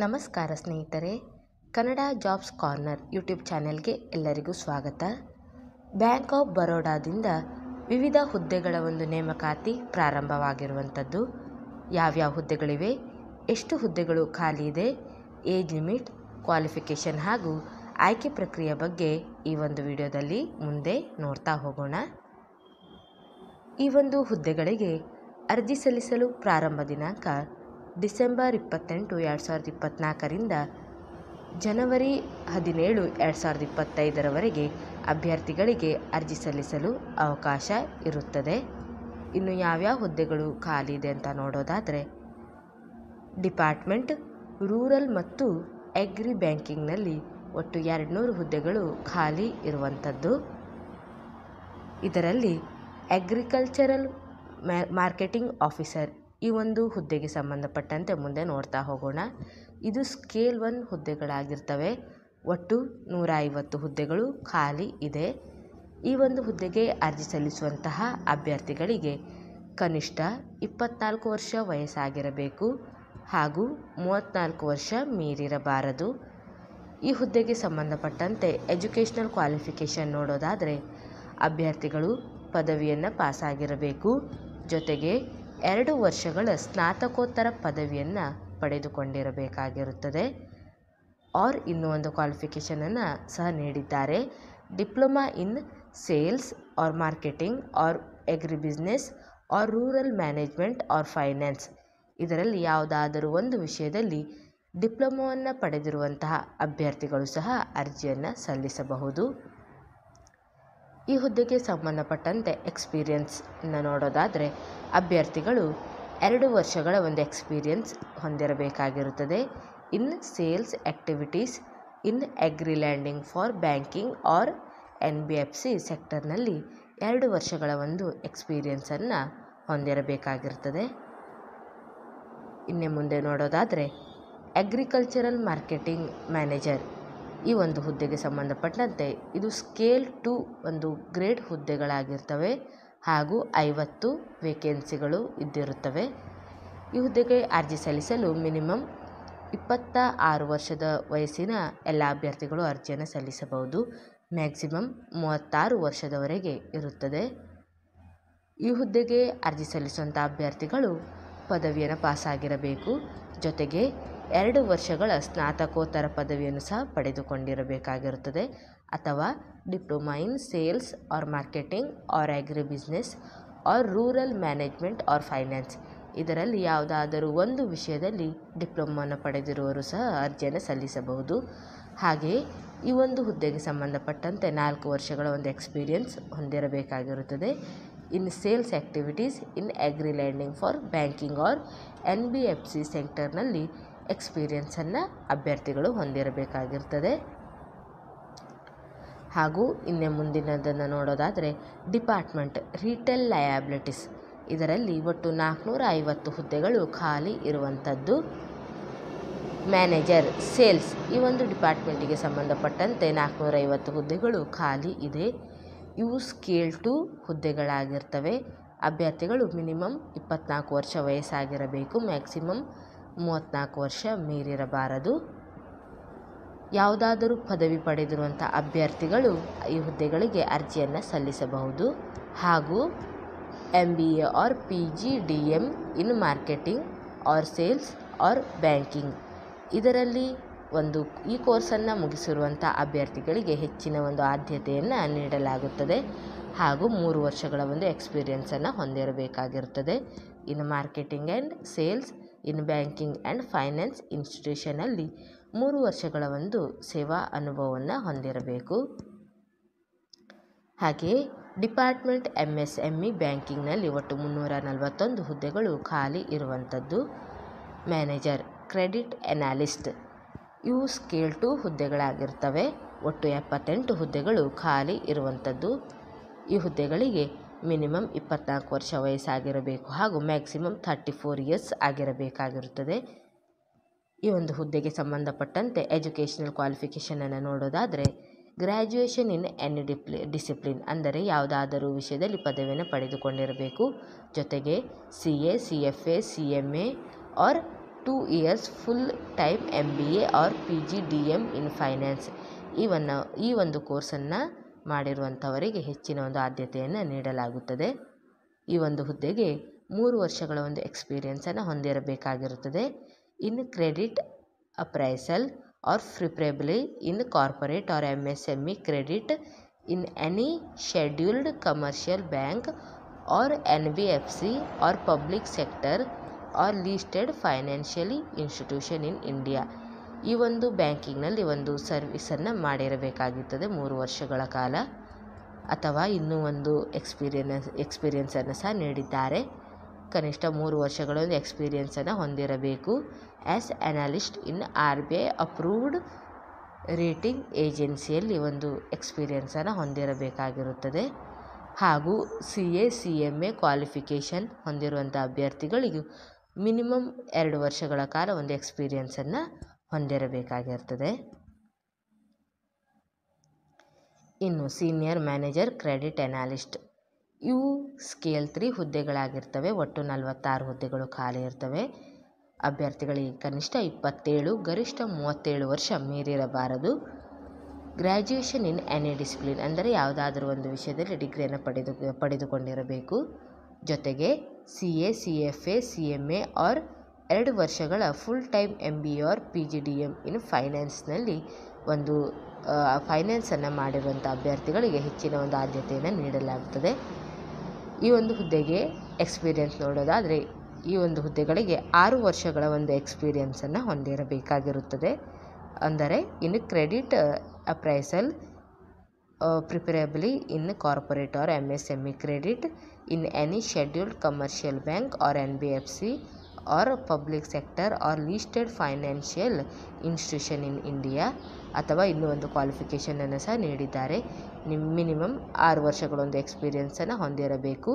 ನಮಸ್ಕಾರ ಸ್ನೇಹಿತರೆ, Kannada jobs corner YouTube ಚಾನೆಲ್ಗೆ ಎಲ್ಲರಿಗೂ ಸ್ವಾಗತ. ಬ್ಯಾಂಕ್ ಆಫ್ ಬರೋಡಾದಿಂದ ವಿವಿಧ ಹುದ್ದೆಗಳ ಒಂದು ನೇಮಕಾತಿ ಪ್ರಾರಂಭವಾಗಿರುವಂಥದ್ದು. ಯಾವ್ಯಾವ ಹುದ್ದೆಗಳಿವೆ, ಎಷ್ಟು ಹುದ್ದೆಗಳು ಖಾಲಿ ಇದೆ, ಏಜ್ ಲಿಮಿಟ್, ಕ್ವಾಲಿಫಿಕೇಷನ್ ಹಾಗೂ ಆಯ್ಕೆ ಪ್ರಕ್ರಿಯೆ ಬಗ್ಗೆ ಈ ಒಂದು ವಿಡಿಯೋದಲ್ಲಿ ಮುಂದೆ ನೋಡ್ತಾ ಹೋಗೋಣ. ಈ ಒಂದು ಹುದ್ದೆಗಳಿಗೆ ಅರ್ಜಿ ಸಲ್ಲಿಸಲು ಪ್ರಾರಂಭ ದಿನಾಂಕ ಡಿಸೆಂಬರ್ 28, 2024ರಿಂದ ಜನವರಿ 17, 2025ರವರೆಗೆ ಅಭ್ಯರ್ಥಿಗಳಿಗೆ ಅರ್ಜಿ ಸಲ್ಲಿಸಲು ಅವಕಾಶ ಇರುತ್ತದೆ. ಇನ್ನು ಯಾವ್ಯಾವ ಹುದ್ದೆಗಳು ಖಾಲಿ ಇದೆ ಅಂತ ನೋಡೋದಾದರೆ, ಡಿಪಾರ್ಟ್ಮೆಂಟ್ ರೂರಲ್ ಮತ್ತು ಅಗ್ರಿ ಬ್ಯಾಂಕಿಂಗ್ನಲ್ಲಿ ಒಟ್ಟು 200 ಹುದ್ದೆಗಳು ಖಾಲಿ ಇರುವಂಥದ್ದು. ಇದರಲ್ಲಿ ಅಗ್ರಿಕಲ್ಚರಲ್ ಮಾರ್ಕೆಟಿಂಗ್ ಆಫೀಸರ್ ಈ ಒಂದು ಹುದ್ದೆಗೆ ಸಂಬಂಧಪಟ್ಟಂತೆ ಮುಂದೆ ನೋಡ್ತಾ ಹೋಗೋಣ. ಇದು ಸ್ಕೇಲ್ 1 ಹುದ್ದೆಗಳಾಗಿರ್ತವೆ. ಒಟ್ಟು 150 ಹುದ್ದೆಗಳು ಖಾಲಿ ಇದೆ. ಈ ಒಂದು ಹುದ್ದೆಗೆ ಅರ್ಜಿ ಸಲ್ಲಿಸುವಂತಹ ಅಭ್ಯರ್ಥಿಗಳಿಗೆ ಕನಿಷ್ಠ 24 ವರ್ಷ ವಯಸ್ಸಾಗಿರಬೇಕು ಹಾಗೂ 34 ವರ್ಷ ಮೀರಿರಬಾರದು. ಈ ಹುದ್ದೆಗೆ ಸಂಬಂಧಪಟ್ಟಂತೆ ಎಜುಕೇಷನಲ್ ಕ್ವಾಲಿಫಿಕೇಷನ್ ನೋಡೋದಾದರೆ, ಅಭ್ಯರ್ಥಿಗಳು ಪದವಿಯನ್ನು ಪಾಸಾಗಿರಬೇಕು, ಜೊತೆಗೆ 2 ವರ್ಷಗಳ ಸ್ನಾತಕೋತ್ತರ ಪದವಿಯನ್ನು ಪಡೆದುಕೊಂಡಿರಬೇಕಾಗಿರುತ್ತದೆ. ಇನ್ನೂ ಒಂದು ಕ್ವಾಲಿಫಿಕೇಷನನ್ನು ಸಹ ನೀಡಿದ್ದಾರೆ. Diploma in sales or marketing or agri business or rural management or finance. ಇದರಲ್ಲಿ ಯಾವುದಾದರೂ ಒಂದು ವಿಷಯದಲ್ಲಿ ಡಿಪ್ಲೊಮೊವನ್ನು ಪಡೆದಿರುವಂತಹ ಅಭ್ಯರ್ಥಿಗಳು ಸಹ ಅರ್ಜಿಯನ್ನು ಸಲ್ಲಿಸಬಹುದು. ಈ ಹುದ್ದೆಗೆ ಸಂಬಂಧಪಟ್ಟಂತೆ ಎಕ್ಸ್ಪೀರಿಯನ್ಸನ್ನು ನೋಡೋದಾದರೆ, ಅಭ್ಯರ್ಥಿಗಳು 2 ವರ್ಷಗಳ ಒಂದು ಎಕ್ಸ್ಪೀರಿಯನ್ಸ್ ಹೊಂದಿರಬೇಕಾಗಿರುತ್ತದೆ. In sales activities in agri lending for banking or NBFC ಸೆಕ್ಟರ್ನಲ್ಲಿ 2 ವರ್ಷಗಳ ಒಂದು ಎಕ್ಸ್ಪೀರಿಯನ್ಸನ್ನು ಹೊಂದಿರಬೇಕಾಗಿರ್ತದೆ. ಇನ್ನು ಮುಂದೆ ನೋಡೋದಾದರೆ, ಅಗ್ರಿಕಲ್ಚರಲ್ ಮಾರ್ಕೆಟಿಂಗ್ ಮ್ಯಾನೇಜರ್ ಈ ಒಂದು ಹುದ್ದೆಗೆ ಸಂಬಂಧಪಟ್ಟಂತೆ ಇದು ಸ್ಕೇಲ್ 2 ಒಂದು ಗ್ರೇಡ್ ಹುದ್ದೆಗಳಾಗಿರ್ತವೆ ಹಾಗೂ 50 ವೇಕೆನ್ಸಿಗಳು ಇದ್ದಿರುತ್ತವೆ. ಈ ಹುದ್ದೆಗೆ ಅರ್ಜಿ ಸಲ್ಲಿಸಲು ಮಿನಿಮಮ್ 26 ವರ್ಷದ ವಯಸ್ಸಿನ ಎಲ್ಲ ಅಭ್ಯರ್ಥಿಗಳು ಅರ್ಜಿಯನ್ನು ಸಲ್ಲಿಸಬಹುದು. ಮ್ಯಾಕ್ಸಿಮಮ್ 36 ವರ್ಷದವರೆಗೆ ಇರುತ್ತದೆ. ಈ ಹುದ್ದೆಗೆ ಅರ್ಜಿ ಸಲ್ಲಿಸುವಂಥ ಅಭ್ಯರ್ಥಿಗಳು ಪದವಿಯನ್ನು ಪಾಸಾಗಿರಬೇಕು, ಜೊತೆಗೆ 2 ವರ್ಷಗಳ ಸ್ನಾತಕೋತ್ತರ ಪದವಿಯನ್ನು ಸಹ ಪಡೆದುಕೊಂಡಿರಬೇಕಾಗಿರುತ್ತದೆ, ಅಥವಾ diploma in sales or marketing or agri business or rural management or finance. ಇದರಲ್ಲಿ ಯಾವುದಾದರೂ ಒಂದು ವಿಷಯದಲ್ಲಿ ಡಿಪ್ಲೊಮೊವನ್ನು ಪಡೆದಿರುವವರು ಸಹ ಅರ್ಜಿಯನ್ನು ಸಲ್ಲಿಸಬಹುದು. ಹಾಗೆಯೇ ಈ ಒಂದು ಹುದ್ದೆಗೆ ಸಂಬಂಧಪಟ್ಟಂತೆ 4 ವರ್ಷಗಳ ಒಂದು ಎಕ್ಸ್ಪೀರಿಯನ್ಸ್ ಹೊಂದಿರಬೇಕಾಗಿರುತ್ತದೆ. In sales activities in agri lending for banking or NBFC ಸೆಕ್ಟರ್ನಲ್ಲಿ ಎಕ್ಸ್ಪೀರಿಯನ್ಸನ್ನು ಅಭ್ಯರ್ಥಿಗಳು ಹೊಂದಿರಬೇಕಾಗಿರ್ತದೆ. ಹಾಗೂ ಇನ್ನು ಮುಂದಿನದನ್ನು ನೋಡೋದಾದರೆ, ಡಿಪಾರ್ಟ್ಮೆಂಟ್ ರಿಟೇಲ್ ಲಯಬಿಲಿಟೀಸ್ ಇದರಲ್ಲಿ ಒಟ್ಟು 450 ಹುದ್ದೆಗಳು ಖಾಲಿ ಇರುವಂಥದ್ದು. ಮ್ಯಾನೇಜರ್ ಸೇಲ್ಸ್ ಈ ಒಂದು ಡಿಪಾರ್ಟ್ಮೆಂಟಿಗೆ ಸಂಬಂಧಪಟ್ಟಂತೆ 450 ಹುದ್ದೆಗಳು ಖಾಲಿ ಇದೆ. ಇವು ಸ್ಕೇಲ್ 2 ಹುದ್ದೆಗಳಾಗಿರ್ತವೆ. ಅಭ್ಯರ್ಥಿಗಳು ಮಿನಿಮಮ್ 24 ವರ್ಷ ವಯಸ್ಸಾಗಿರಬೇಕು, ಮ್ಯಾಕ್ಸಿಮಮ್ 34 ವರ್ಷ ಮೀರಿರಬಾರದು. ಯಾವುದಾದರೂ ಪದವಿ ಪಡೆದಿರುವಂಥ ಅಭ್ಯರ್ಥಿಗಳು ಈ ಹುದ್ದೆಗಳಿಗೆ ಅರ್ಜಿಯನ್ನು ಸಲ್ಲಿಸಬಹುದು. ಹಾಗೂ MBA or PGDM in marketing or sales or banking ಇದರಲ್ಲಿ ಈ ಕೋರ್ಸನ್ನು ಮುಗಿಸಿರುವಂಥ ಅಭ್ಯರ್ಥಿಗಳಿಗೆ ಹೆಚ್ಚಿನ ಒಂದು ಆದ್ಯತೆಯನ್ನು ನೀಡಲಾಗುತ್ತದೆ. ಹಾಗೂ 3 ವರ್ಷಗಳ ಒಂದು ಎಕ್ಸ್ಪೀರಿಯನ್ಸನ್ನು ಹೊಂದಿರಬೇಕಾಗಿರುತ್ತದೆ. In marketing and sales in banking and finance ಇನ್ಸ್ಟಿಟ್ಯೂಷನಲ್ಲಿ 3 ವರ್ಷಗಳ ಒಂದು ಸೇವಾ ಅನುಭವವನ್ನು ಹೊಂದಿರಬೇಕು. ಹಾಗೆಯೇ ಡಿಪಾರ್ಟ್ಮೆಂಟ್ MSME ಬ್ಯಾಂಕಿಂಗ್ನಲ್ಲಿ ಒಟ್ಟು 341 ಹುದ್ದೆಗಳು ಖಾಲಿ ಇರುವಂಥದ್ದು. ಮ್ಯಾನೇಜರ್ ಕ್ರೆಡಿಟ್ ಅನಾಲಿಸ್ಟ್ ಇವು ಸ್ಕೇಲ್ 2 ಹುದ್ದೆಗಳಾಗಿರ್ತವೆ. ಒಟ್ಟು 78 ಹುದ್ದೆಗಳು ಖಾಲಿ ಇರುವಂಥದ್ದು. ಈ ಹುದ್ದೆಗಳಿಗೆ ಮಿನಿಮಮ್ 24 ವರ್ಷ ವಯಸ್ಸಾಗಿರಬೇಕು ಹಾಗೂ ಮ್ಯಾಕ್ಸಿಮಮ್ 34 ಇಯರ್ಸ್ ಆಗಿರಬೇಕಾಗಿರುತ್ತದೆ. ಈ ಒಂದು ಹುದ್ದೆಗೆ ಸಂಬಂಧಪಟ್ಟಂತೆ ಎಜುಕೇಷನಲ್ ಕ್ವಾಲಿಫಿಕೇಷನನ್ನು ನೋಡೋದಾದರೆ, ಗ್ರ್ಯಾಜುಯೇಷನ್ ಇನ್ ಎನಿ ಡಿಸಿಪ್ಲಿನ್ ಅಂದರೆ ಯಾವುದಾದರೂ ವಿಷಯದಲ್ಲಿ ಪದವಿಯನ್ನು ಪಡೆದುಕೊಂಡಿರಬೇಕು, ಜೊತೆಗೆ CA, CFA, CMA or 2 years full time MBA or PGDM in finance. ಈ ಒಂದು ಕೋರ್ಸನ್ನು ಮಾಡಿರುವಂಥವರಿಗೆ ಹೆಚ್ಚಿನ ಒಂದು ಆದ್ಯತೆಯನ್ನು ನೀಡಲಾಗುತ್ತದೆ. ಈ ಒಂದು ಹುದ್ದೆಗೆ 3 ವರ್ಷಗಳ ಒಂದು ಎಕ್ಸ್ಪೀರಿಯನ್ಸನ್ನು ಹೊಂದಿರಬೇಕಾಗಿರುತ್ತದೆ. In credit appraisal or preferably in corporate or MSME credit in any scheduled commercial bank or NBFC or public sector or listed financially institution in India. ಈ ಒಂದು ಬ್ಯಾಂಕಿಂಗ್ನಲ್ಲಿ ಒಂದು ಸರ್ವಿಸನ್ನು ಮಾಡಿರಬೇಕಾಗುತ್ತದೆ 3 ವರ್ಷಗಳ ಕಾಲ, ಅಥವಾ ಇನ್ನೂ ಒಂದು ಎಕ್ಸ್ಪೀರಿಯನ್ಸನ್ನು ಸಹ ನೀಡಿದ್ದಾರೆ. ಕನಿಷ್ಠ 3 ವರ್ಷಗಳ ಒಂದು ಎಕ್ಸ್ಪೀರಿಯನ್ಸನ್ನು ಹೊಂದಿರಬೇಕು. ಆ್ಯಸ್ ಅನಾಲಿಸ್ಟ್ ಇನ್ RBI ಅಪ್ರೂವ್ಡ್ ರೇಟಿಂಗ್ ಏಜೆನ್ಸಿಯಲ್ಲಿ ಒಂದು ಎಕ್ಸ್ಪೀರಿಯನ್ಸನ್ನು ಹೊಂದಿರಬೇಕಾಗಿರುತ್ತದೆ. ಹಾಗೂ CA CMA ಕ್ವಾಲಿಫಿಕೇಷನ್ ಹೊಂದಿರುವಂಥ ಅಭ್ಯರ್ಥಿಗಳಿಗೂ ಮಿನಿಮಮ್ 2 ವರ್ಷಗಳ ಕಾಲ ಒಂದು ಎಕ್ಸ್ಪೀರಿಯನ್ಸನ್ನು ಹೊಂದಿರಬೇಕಾಗಿರ್ತದೆ. ಇನ್ನು ಸೀನಿಯರ್ ಮ್ಯಾನೇಜರ್ ಕ್ರೆಡಿಟ್ ಅನಾಲಿಸ್ಟ್, ಇವು ಸ್ಕೇಲ್ 3 ಹುದ್ದೆಗಳಾಗಿರ್ತವೆ. ಒಟ್ಟು 46 ಹುದ್ದೆಗಳು ಖಾಲಿ ಇರ್ತವೆ. ಅಭ್ಯರ್ಥಿಗಳಿಗೆ ಕನಿಷ್ಠ 27 ಗರಿಷ್ಠ 37 ವರ್ಷ ಮೀರಿರಬಾರದು. ಗ್ರ್ಯಾಜುಯೇಷನ್ ಇನ್ ಎನಿ ಡಿಸಿಪ್ಲಿನ್, ಅಂದರೆ ಯಾವುದಾದ್ರೂ ಒಂದು ವಿಷಯದಲ್ಲಿ ಡಿಗ್ರಿಯನ್ನು ಪಡೆದುಕೊಂಡಿರಬೇಕು. ಜೊತೆಗೆ CA CFA CMA ಆರ್ 2 ವರ್ಷಗಳ full time MBA or PGDM in ಫೈನಾನ್ಸ್ನಲ್ಲಿ ಒಂದು ಫೈನಾನ್ಸನ್ನು ಮಾಡಿರುವಂಥ ಅಭ್ಯರ್ಥಿಗಳಿಗೆ ಹೆಚ್ಚಿನ ಒಂದು ಆದ್ಯತೆಯನ್ನು ನೀಡಲಾಗುತ್ತದೆ. ಈ ಒಂದು ಹುದ್ದೆಗೆ ಎಕ್ಸ್ಪೀರಿಯನ್ಸ್ ನೋಡೋದಾದರೆ ಈ ಒಂದು ಹುದ್ದೆಗಳಿಗೆ 6 ವರ್ಷಗಳ ಒಂದು ಎಕ್ಸ್ಪೀರಿಯನ್ಸನ್ನು ಹೊಂದಿರಬೇಕಾಗಿರುತ್ತದೆ. ಅಂದರೆ ಇನ್ನು credit appraisal preferably in corporate or MSME credit in any scheduled commercial bank or NBFC or public sector or listed financial institution in India, ಅಥವಾ ಇನ್ನೂ ಒಂದು ಕ್ವಾಲಿಫಿಕೇಷನನ್ನು ಸಹ ನೀಡಿದ್ದಾರೆ. ಮಿನಿಮಮ್ 6 ವರ್ಷಗಳೊಂದು ಎಕ್ಸ್ಪೀರಿಯನ್ಸನ್ನು ಹೊಂದಿರಬೇಕು.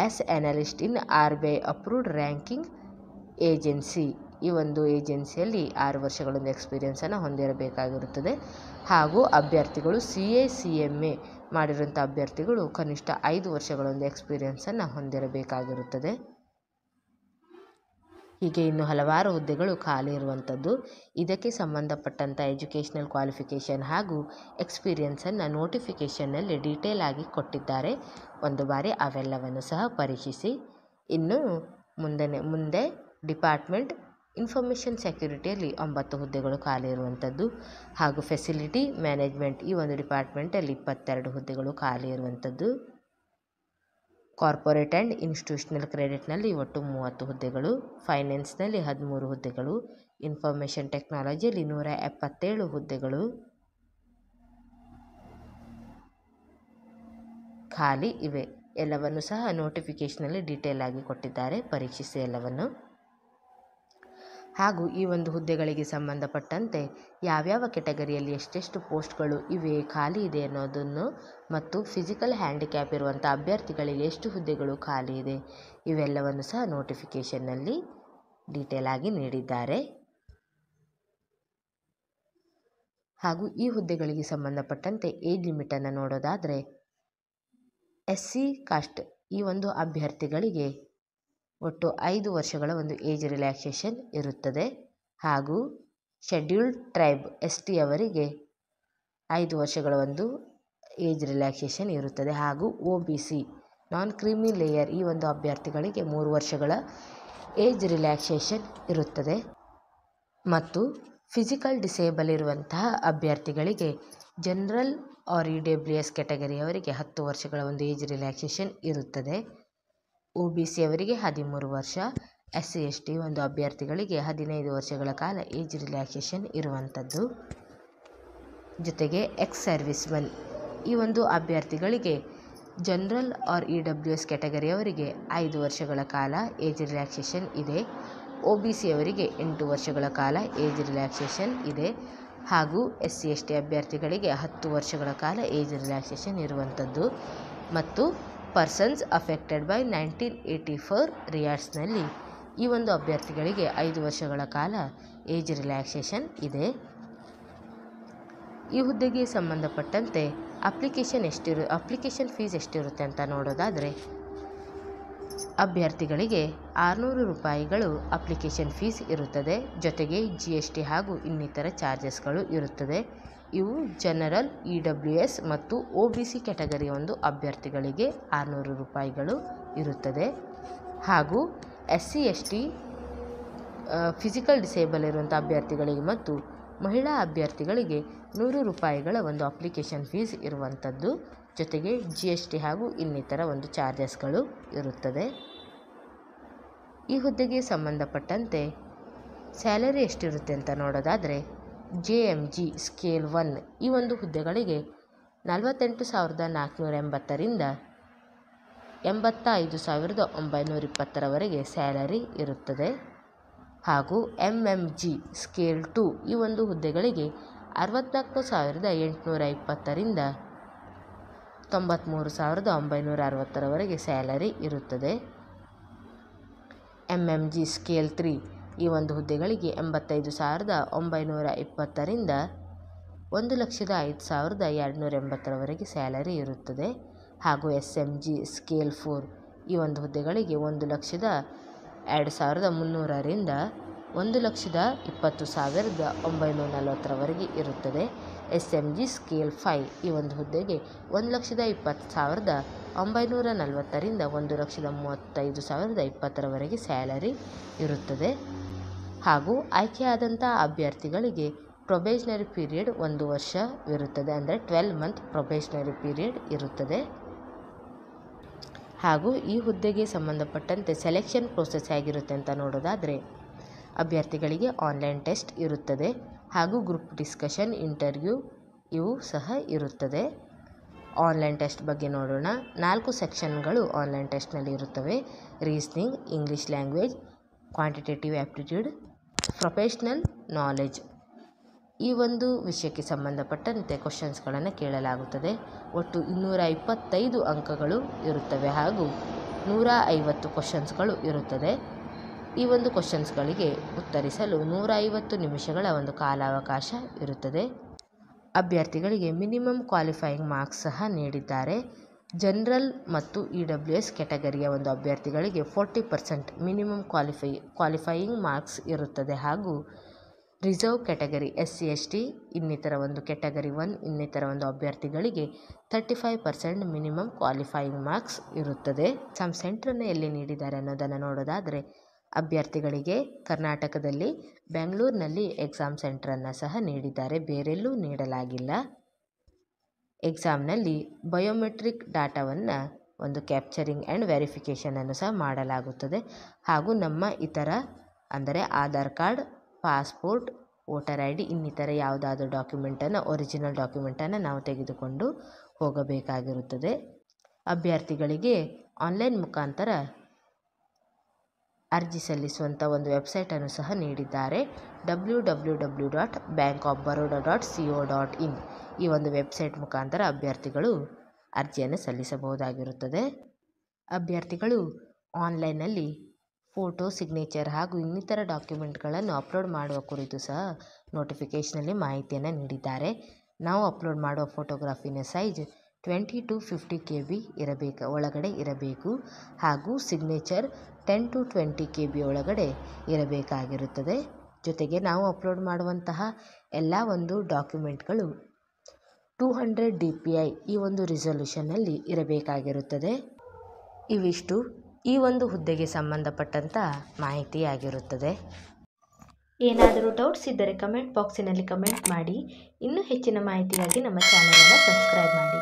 ಆ್ಯಸ್ ಅನಾಲಿಸ್ಟ್ ಇನ್ RBI ಅಪ್ರೂವ್ಡ್ ರ್ಯಾಂಕಿಂಗ್ ಏಜೆನ್ಸಿ, ಈ ಒಂದು ಏಜೆನ್ಸಿಯಲ್ಲಿ 6 ವರ್ಷಗಳೊಂದು ಎಕ್ಸ್ಪೀರಿಯನ್ಸನ್ನು ಹೊಂದಿರಬೇಕಾಗಿರುತ್ತದೆ. ಹಾಗೂ ಅಭ್ಯರ್ಥಿಗಳು CA CMA ಮಾಡಿರುವಂಥ ಅಭ್ಯರ್ಥಿಗಳು ಕನಿಷ್ಠ 5 ವರ್ಷಗಳೊಂದು ಎಕ್ಸ್ಪೀರಿಯನ್ಸನ್ನು ಹೊಂದಿರಬೇಕಾಗಿರುತ್ತದೆ. ಹೀಗೆ ಇನ್ನು ಹಲವಾರು ಹುದ್ದೆಗಳು ಖಾಲಿ ಇರುವಂಥದ್ದು. ಇದಕ್ಕೆ ಸಂಬಂಧಪಟ್ಟಂಥ ಎಜುಕೇಷನಲ್ ಕ್ವಾಲಿಫಿಕೇಷನ್ ಹಾಗೂ ಎಕ್ಸ್ಪೀರಿಯನ್ಸನ್ನು ನೋಟಿಫಿಕೇಷನ್ನಲ್ಲಿ ಡೀಟೇಲ್ ಆಗಿ ಕೊಟ್ಟಿದ್ದಾರೆ. ಒಂದು ಬಾರಿ ಅವೆಲ್ಲವನ್ನು ಸಹ ಪರೀಕ್ಷಿಸಿ. ಇನ್ನು ಮುಂದೆ ಡಿಪಾರ್ಟ್ಮೆಂಟ್ ಇನ್ಫಾರ್ಮೇಷನ್ ಸೆಕ್ಯೂರಿಟಿಯಲ್ಲಿ 9 ಹುದ್ದೆಗಳು ಖಾಲಿ ಇರುವಂಥದ್ದು. ಹಾಗೂ ಫೆಸಿಲಿಟಿ ಮ್ಯಾನೇಜ್ಮೆಂಟ್, ಈ ಒಂದು ಡಿಪಾರ್ಟ್ಮೆಂಟಲ್ಲಿ 22 ಹುದ್ದೆಗಳು ಖಾಲಿ ಇರುವಂಥದ್ದು. ಕಾರ್ಪೊರೇಟ್ ಆ್ಯಂಡ್ ಇನ್ಸ್ಟಿಟ್ಯೂಷನಲ್ ಕ್ರೆಡಿಟ್ನಲ್ಲಿ ಒಟ್ಟು 30 ಹುದ್ದೆಗಳು, ಫೈನಾನ್ಸ್ನಲ್ಲಿ 13 ಹುದ್ದೆಗಳು, ಇನ್ಫಾರ್ಮೇಷನ್ ಟೆಕ್ನಾಲಜಿಯಲ್ಲಿ 177 ಹುದ್ದೆಗಳು ಖಾಲಿ ಇವೆ. ಎಲ್ಲವನ್ನು ಸಹ ನೋಟಿಫಿಕೇಷನಲ್ಲಿ ಡೀಟೇಲ್ ಆಗಿ ಕೊಟ್ಟಿದ್ದಾರೆ, ಪರೀಕ್ಷಿಸಿ ಎಲ್ಲವನ್ನು. ಹಾಗೂ ಈ ಒಂದು ಹುದ್ದೆಗಳಿಗೆ ಸಂಬಂಧಪಟ್ಟಂತೆ ಯಾವ್ಯಾವ ಕೆಟಗರಿಯಲ್ಲಿ ಎಷ್ಟೆಷ್ಟು ಪೋಸ್ಟ್ಗಳು ಇವೆ, ಖಾಲಿ ಇದೆ ಅನ್ನೋದನ್ನು, ಮತ್ತು ಫಿಸಿಕಲ್ ಹ್ಯಾಂಡಿಕ್ಯಾಪ್ ಇರುವಂಥ ಅಭ್ಯರ್ಥಿಗಳಿಗೆ ಎಷ್ಟು ಹುದ್ದೆಗಳು ಖಾಲಿ ಇದೆ, ಇವೆಲ್ಲವನ್ನು ಸಹ ನೋಟಿಫಿಕೇಷನ್ನಲ್ಲಿ ಡೀಟೇಲ್ ಆಗಿ ನೀಡಿದ್ದಾರೆ. ಹಾಗೂ ಈ ಹುದ್ದೆಗಳಿಗೆ ಸಂಬಂಧಪಟ್ಟಂತೆ ಏಜ್ ಲಿಮಿಟನ್ನು ನೋಡೋದಾದರೆ SC ಕಾಸ್ಟ್ ಈ ಒಂದು ಅಭ್ಯರ್ಥಿಗಳಿಗೆ ಒಟ್ಟು 5 ವರ್ಷಗಳ ಒಂದು ಏಜ್ ರಿಲ್ಯಾಕ್ಸೇಷನ್ ಇರುತ್ತದೆ. ಹಾಗೂ ಶೆಡ್ಯೂಲ್ಡ್ ಟ್ರೈಬ್ ST ಅವರಿಗೆ 5 ವರ್ಷಗಳ ಒಂದು ಏಜ್ ರಿಲ್ಯಾಕ್ಸೇಷನ್ ಇರುತ್ತದೆ. ಹಾಗೂ OBC ನಾನ್ ಕ್ರೀಮಿ ಲೇಯರ್ ಈ ಒಂದು ಅಭ್ಯರ್ಥಿಗಳಿಗೆ 3 ವರ್ಷಗಳ ಏಜ್ ರಿಲ್ಯಾಕ್ಸೇಷನ್ ಇರುತ್ತದೆ. ಮತ್ತು ಫಿಸಿಕಲ್ ಡಿಸೇಬಲ್ ಇರುವಂತಹ ಅಭ್ಯರ್ಥಿಗಳಿಗೆ ಜನರಲ್ ಆರ್ EWS ಕೆಟಗರಿಯವರಿಗೆ 10 ವರ್ಷಗಳ ಒಂದು ಏಜ್ ರಿಲ್ಯಾಕ್ಸೇಷನ್ ಇರುತ್ತದೆ. OBC ಅವರಿಗೆ 13 ವರ್ಷ, SC ST ಒಂದು ಅಭ್ಯರ್ಥಿಗಳಿಗೆ 15 ವರ್ಷಗಳ ಕಾಲ ಏಜ್ ರಿಲ್ಯಾಕ್ಸೇಷನ್ ಇರುವಂಥದ್ದು. ಜೊತೆಗೆ ಎಕ್ಸ್ ಸರ್ವಿಸ್ಮನ್ ಈ ಒಂದು ಅಭ್ಯರ್ಥಿಗಳಿಗೆ ಜನರಲ್ ಆರ್ EWS ಕೆಟಗರಿಯವರಿಗೆ 5 ವರ್ಷಗಳ ಕಾಲ ಏಜ್ ರಿಲ್ಯಾಕ್ಸೇಷನ್ ಇದೆ. OBC ಅವರಿಗೆ 8 ವರ್ಷಗಳ ಕಾಲ ಏಜ್ ರಿಲ್ಯಾಕ್ಸೇಷನ್ ಇದೆ. ಹಾಗೂ SC ST ಅಭ್ಯರ್ಥಿಗಳಿಗೆ 10 ವರ್ಷಗಳ ಕಾಲ ಏಜ್ ರಿಲ್ಯಾಕ್ಸೇಷನ್ ಇರುವಂಥದ್ದು. ಮತ್ತು ಪರ್ಸನ್ಸ್ ಅಫೆಕ್ಟೆಡ್ ಬೈ 1984 ರಿಯಾಟ್ಸ್ನಲ್ಲಿ ಈ ಒಂದು ಅಭ್ಯರ್ಥಿಗಳಿಗೆ 5 ವರ್ಷಗಳ ಕಾಲ ಏಜ್ ರಿಲ್ಯಾಕ್ಸೇಷನ್ ಇದೆ. ಈ ಹುದ್ದೆಗೆ ಸಂಬಂಧಪಟ್ಟಂತೆ ಅಪ್ಲಿಕೇಶನ್ ಫೀಸ್ ಎಷ್ಟಿರುತ್ತೆ ಅಂತ ನೋಡೋದಾದರೆ ಅಭ್ಯರ್ಥಿಗಳಿಗೆ 600 ರೂಪಾಯಿಗಳು ಅಪ್ಲಿಕೇಶನ್ ಫೀಸ್ ಇರುತ್ತದೆ. ಜೊತೆಗೆ GST ಹಾಗೂ ಇನ್ನಿತರ ಚಾರ್ಜಸ್ಗಳು ಇರುತ್ತದೆ. ಇವು ಜನರಲ್, EWS ಮತ್ತು OBC ಕ್ಯಾಟಗರಿಯ ಒಂದು ಅಭ್ಯರ್ಥಿಗಳಿಗೆ 600 ರೂಪಾಯಿಗಳು ಇರುತ್ತದೆ. ಹಾಗೂ SC ST ಫಿಸಿಕಲ್ ಡಿಸೇಬಲ್ ಇರುವಂಥ ಅಭ್ಯರ್ಥಿಗಳಿಗೆ ಮತ್ತು ಮಹಿಳಾ ಅಭ್ಯರ್ಥಿಗಳಿಗೆ 100 ರೂಪಾಯಿಗಳ ಒಂದು ಅಪ್ಲಿಕೇಶನ್ ಫೀಸ್ ಇರುವಂಥದ್ದು. ಜೊತೆಗೆ GST ಹಾಗೂ ಇನ್ನಿತರ ಒಂದು ಚಾರ್ಜಸ್ಗಳು ಇರುತ್ತದೆ. ಈ ಹುದ್ದೆಗೆ ಸಂಬಂಧಪಟ್ಟಂತೆ ಸ್ಯಾಲರಿ ಎಷ್ಟಿರುತ್ತೆ ಅಂತ ನೋಡೋದಾದರೆ JMG ಸ್ಕೇಲ್ 1 ಈ ಒಂದು ಹುದ್ದೆಗಳಿಗೆ 48,480ರಿಂದ 85,920ರವರೆಗೆ ಸ್ಯಾಲರಿ ಇರುತ್ತದೆ. ಹಾಗೂ MMG ಸ್ಕೇಲ್ 2 ಈ ಒಂದು ಹುದ್ದೆಗಳಿಗೆ 64,820ರಿಂದ 93,960ರವರೆಗೆ ಸ್ಯಾಲರಿ ಇರುತ್ತದೆ. MMG ಸ್ಕೇಲ್ 3 ಈ ಒಂದು ಹುದ್ದೆಗಳಿಗೆ 85,920ರಿಂದ 1,05,280ರವರೆಗೆ ಸ್ಯಾಲರಿ ಇರುತ್ತದೆ. ಹಾಗೂ SMG ಸ್ಕೇಲ್ 4 ಈ ಒಂದು ಹುದ್ದೆಗಳಿಗೆ 1,02,300ರಿಂದ 1,20,940ರವರೆಗೆ ಇರುತ್ತದೆ. SMG ಸ್ಕೇಲ್ 5 ಈ ಒಂದು ಹುದ್ದೆಗೆ 1,20,940ರಿಂದ 1,35,020ರವರೆಗೆ ಸ್ಯಾಲರಿ ಇರುತ್ತದೆ. ಹಾಗೂ ಆಯ್ಕೆಯಾದಂಥ ಅಭ್ಯರ್ಥಿಗಳಿಗೆ ಪ್ರೊಬೇಷನರಿ ಪೀರಿಯಡ್ 1 ವರ್ಷ ಇರುತ್ತದೆ. ಅಂದರೆ 12 ಮಂತ್ ಪ್ರೊಬೇಷನರಿ ಪೀರಿಯಡ್ ಇರುತ್ತದೆ. ಹಾಗೂ ಈ ಹುದ್ದೆಗೆ ಸಂಬಂಧಪಟ್ಟಂತೆ ಸೆಲೆಕ್ಷನ್ ಪ್ರೋಸೆಸ್ ಹೇಗಿರುತ್ತೆ ಅಂತ ನೋಡೋದಾದರೆ ಅಭ್ಯರ್ಥಿಗಳಿಗೆ ಆನ್ಲೈನ್ ಟೆಸ್ಟ್ ಇರುತ್ತದೆ. ಹಾಗೂ ಗ್ರೂಪ್ ಡಿಸ್ಕಷನ್, ಇಂಟರ್ವ್ಯೂ ಇವು ಸಹ ಇರುತ್ತದೆ. ಆನ್ಲೈನ್ ಟೆಸ್ಟ್ ಬಗ್ಗೆ ನೋಡೋಣ. 4 ಸೆಕ್ಷನ್ಗಳು ಆನ್ಲೈನ್ ಟೆಸ್ಟ್ನಲ್ಲಿ ಇರುತ್ತವೆ. Reasoning, English language, quantitative aptitude, professional knowledge. ಈ ಒಂದು ವಿಷಯಕ್ಕೆ ಸಂಬಂಧಪಟ್ಟಂತೆ ಕ್ವಶನ್ಸ್ಗಳನ್ನು ಕೇಳಲಾಗುತ್ತದೆ. ಒಟ್ಟು 225 ಅಂಕಗಳು ಇರುತ್ತವೆ ಹಾಗೂ 150 ಕ್ವಶನ್ಸ್ಗಳು ಇರುತ್ತದೆ. ಈ ಒಂದು ಕ್ವಶನ್ಸ್ಗಳಿಗೆ ಉತ್ತರಿಸಲು 150 ನಿಮಿಷಗಳ ಒಂದು ಕಾಲಾವಕಾಶ ಇರುತ್ತದೆ. ಅಭ್ಯರ್ಥಿಗಳಿಗೆ ಮಿನಿಮಮ್ ಕ್ವಾಲಿಫೈಯಿಂಗ್ ಮಾರ್ಕ್ಸ್ ಸಹ ನೀಡಿದ್ದಾರೆ. ಜನರಲ್ ಮತ್ತು EWS ಕ್ಯಾಟಗರಿಯ ಒಂದು ಅಭ್ಯರ್ಥಿಗಳಿಗೆ 40% ಮಿನಿಮಮ್ ಕ್ವಾಲಿಫೈಯಿಂಗ್ ಮಾರ್ಕ್ಸ್ ಇರುತ್ತದೆ. ಹಾಗೂ ರಿಸರ್ವ್ ಕ್ಯಾಟಗರಿ SC ST ಇನ್ನಿತರ ಒಂದು ಕ್ಯಾಟಗರಿ 1 ಇನ್ನಿತರ ಒಂದು ಅಭ್ಯರ್ಥಿಗಳಿಗೆ 35% ಮಿನಿಮಮ್ ಕ್ವಾಲಿಫೈಯಿಂಗ್ ಮಾರ್ಕ್ಸ್ ಇರುತ್ತದೆ. ಎಕ್ಸಾಮ್ ಸೆಂಟ್ರನ್ನು ಎಲ್ಲಿ ನೀಡಿದ್ದಾರೆ ಅನ್ನೋದನ್ನು ನೋಡೋದಾದರೆ ಅಭ್ಯರ್ಥಿಗಳಿಗೆ ಕರ್ನಾಟಕದಲ್ಲಿ ಬೆಂಗಳೂರಿನಲ್ಲಿ ಎಕ್ಸಾಮ್ ಸೆಂಟ್ರನ್ನು ಸಹ ನೀಡಿದ್ದಾರೆ. ಬೇರೆಲ್ಲೂ ನೀಡಲಾಗಿಲ್ಲ. ಎಕ್ಸಾಮ್ನಲ್ಲಿ ಬಯೋಮೆಟ್ರಿಕ್ ಡಾಟಾವನ್ನು ಒಂದು ಕ್ಯಾಪ್ಚರಿಂಗ್ ಆ್ಯಂಡ್ ವೆರಿಫಿಕೇಷನನ್ನು ಸಹ ಮಾಡಲಾಗುತ್ತದೆ. ಹಾಗೂ ನಮ್ಮ ಇತರ ಅಂದರೆ Aadhaar card, passport, voter ID ಇನ್ನಿತರ ಯಾವುದಾದ್ರೂ ಡಾಕ್ಯುಮೆಂಟನ್ನು ಒರಿಜಿನಲ್ ಡಾಕ್ಯುಮೆಂಟನ್ನು ನಾವು ತೆಗೆದುಕೊಂಡು ಹೋಗಬೇಕಾಗಿರುತ್ತದೆ. ಅಭ್ಯರ್ಥಿಗಳಿಗೆ ಆನ್ಲೈನ್ ಮುಖಾಂತರ ಅರ್ಜಿ ಸಲ್ಲಿಸುವಂಥ ಒಂದು ವೆಬ್ಸೈಟನ್ನು ಸಹ ನೀಡಿದ್ದಾರೆ. www.bankofbaroda.co.in ಈ ಒಂದು ವೆಬ್ಸೈಟ್ ಮುಖಾಂತರ ಅಭ್ಯರ್ಥಿಗಳು ಅರ್ಜಿಯನ್ನು ಸಲ್ಲಿಸಬಹುದಾಗಿರುತ್ತದೆ. ಅಭ್ಯರ್ಥಿಗಳು ಆನ್ಲೈನ್ನಲ್ಲಿ ಫೋಟೋ, ಸಿಗ್ನೇಚರ್ ಹಾಗೂ ಇನ್ನಿತರ ಡಾಕ್ಯುಮೆಂಟ್ಗಳನ್ನು ಅಪ್ಲೋಡ್ ಮಾಡುವ ಕುರಿತು ಸಹ ನೋಟಿಫಿಕೇಷನಲ್ಲಿ ಮಾಹಿತಿಯನ್ನು ನೀಡಿದ್ದಾರೆ. ನಾವು ಅಪ್ಲೋಡ್ ಮಾಡುವ ಫೋಟೋಗ್ರಾಫಿನ ಸೈಜ್ 20 to 50 KB ಒಳಗಡೆ ಇರಬೇಕು. ಹಾಗೂ ಸಿಗ್ನೇಚರ್ 10 to 20 KB ಒಳಗಡೆ ಇರಬೇಕಾಗಿರುತ್ತದೆ. ಜೊತೆಗೆ ನಾವು ಅಪ್ಲೋಡ್ ಮಾಡುವಂತಹ ಎಲ್ಲ ಒಂದು ಡಾಕ್ಯುಮೆಂಟ್ಗಳು 200 DPI ಈ ಒಂದು ರಿಸಲ್ಯೂಷನ್ನಲ್ಲಿ ಇರಬೇಕಾಗಿರುತ್ತದೆ. ಇವಿಷ್ಟು ಈ ಒಂದು ಹುದ್ದೆಗೆ ಸಂಬಂಧಪಟ್ಟಂಥ ಮಾಹಿತಿಯಾಗಿರುತ್ತದೆ. ಏನಾದರೂ ಡೌಟ್ಸ್ ಇದ್ದರೆ ಕಮೆಂಟ್ ಬಾಕ್ಸಿನಲ್ಲಿ ಕಮೆಂಟ್ ಮಾಡಿ. ಇನ್ನೂ ಹೆಚ್ಚಿನ ಮಾಹಿತಿಗಾಗಿ ನಮ್ಮ ಚಾನಲನ್ನು ಸಬ್ಸ್ಕ್ರೈಬ್ ಮಾಡಿ.